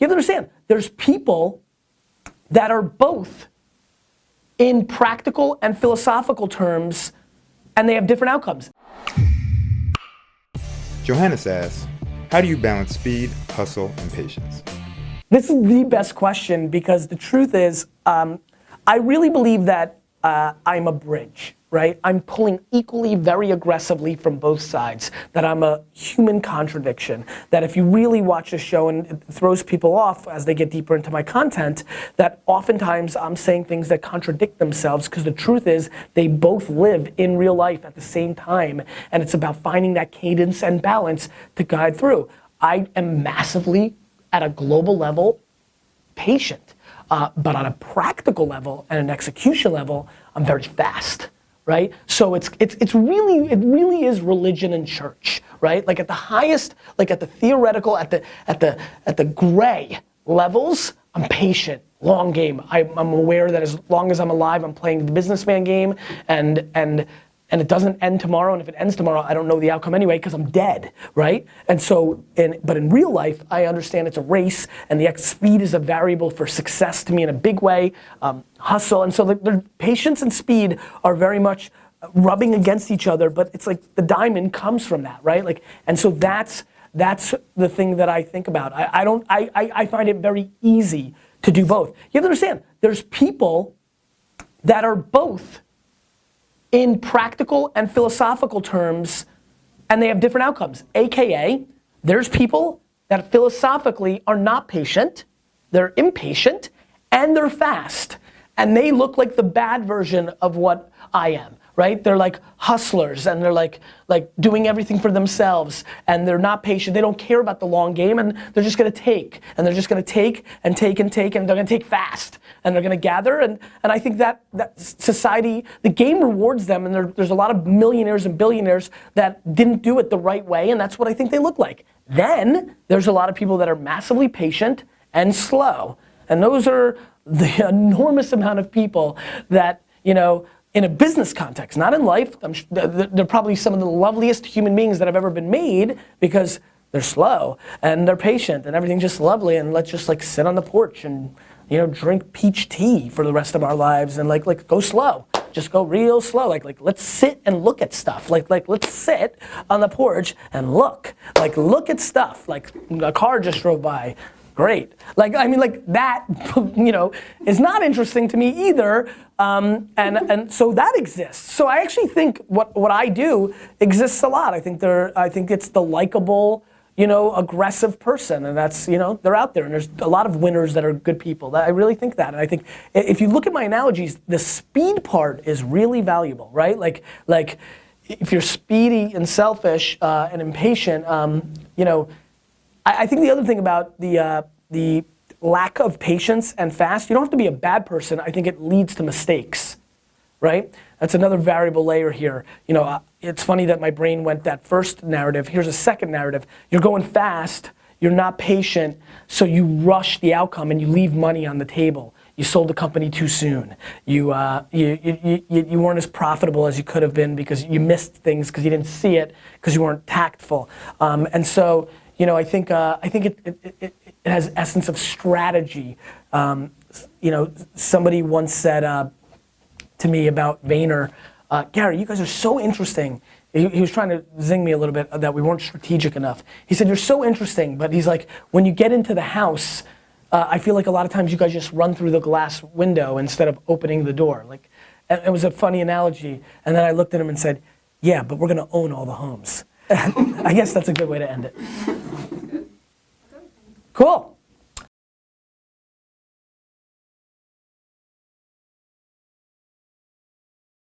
have to understand, there's people that are both in practical and philosophical terms, and they have different outcomes. Johannes asks, how do you balance speed, hustle, and patience? This is the best question because the truth is, I really believe that I'm a bridge, right? I'm pulling equally very aggressively from both sides, that I'm a human contradiction, that if you really watch the show and it throws people off as they get deeper into my content, that oftentimes I'm saying things that contradict themselves because the truth is they both live in real life at the same time, and it's about finding that cadence and balance to guide through. I am massively, at a global level, patient. But on a practical level and an execution level, I'm very fast, right? So it really is religion and church, right? Like at the highest, like at the theoretical, at the gray levels, I'm patient, long game. I'm aware that as long as I'm alive, I'm playing the businessman game, and it doesn't end tomorrow, and if it ends tomorrow, I don't know the outcome anyway because I'm dead, right? And so, but in real life, I understand it's a race, and the speed is a variable for success to me in a big way, hustle, and so the patience and speed are very much rubbing against each other, but it's like the diamond comes from that, right? Like, and so that's the thing that I think about. I find it very easy to do both. You have to understand, there's people that are both in practical and philosophical terms, and they have different outcomes. AKA, there's people that philosophically are not patient, they're impatient, and they're fast. And they look like the bad version of what I am, right? They're like hustlers, and they're like doing everything for themselves, and they're not patient. They don't care about the long game, and they're just gonna take, and they're just gonna take and take and take, and they're gonna take fast, and they're gonna gather, and I think that society, the game rewards them, and there's a lot of millionaires and billionaires that didn't do it the right way, and that's what I think they look like. Then, there's a lot of people that are massively patient and slow, and those are the enormous amount of people that, you know, in a business context, not in life, they're probably some of the loveliest human beings that have ever been made because they're slow and they're patient and everything's just lovely, and let's just like sit on the porch and, you know, drink peach tea for the rest of our lives and like go slow. Just go real slow, like let's sit and look at stuff. Like let's sit on the porch and look at stuff. Like a car just drove by. Great. Like, I mean, like that, you know, is not interesting to me either. And so that exists. So I actually think what I do exists a lot. I think it's the likable, you know, aggressive person, and that's, you know, they're out there, and there's a lot of winners that are good people. I really think that, and I think if you look at my analogies, the speed part is really valuable, right? Like if you're speedy and selfish and impatient, you know. I think the other thing about the lack of patience and fast, you don't have to be a bad person. I think it leads to mistakes, right? That's another variable layer here. You know, it's funny that my brain went that first narrative. Here's a second narrative. You're going fast, you're not patient, so you rush the outcome and you leave money on the table. You sold the company too soon. You weren't as profitable as you could have been because you missed things because you didn't see it because you weren't tactful. And so, you know, I think it has essence of strategy. You know, somebody once said to me about Vayner, Gary, you guys are so interesting. He was trying to zing me a little bit that we weren't strategic enough. He said, you're so interesting, but he's like, when you get into the house, I feel like a lot of times you guys just run through the glass window instead of opening the door. Like, it was a funny analogy. And then I looked at him and said, yeah, but we're gonna own all the homes. I guess that's a good way to end it. Cool.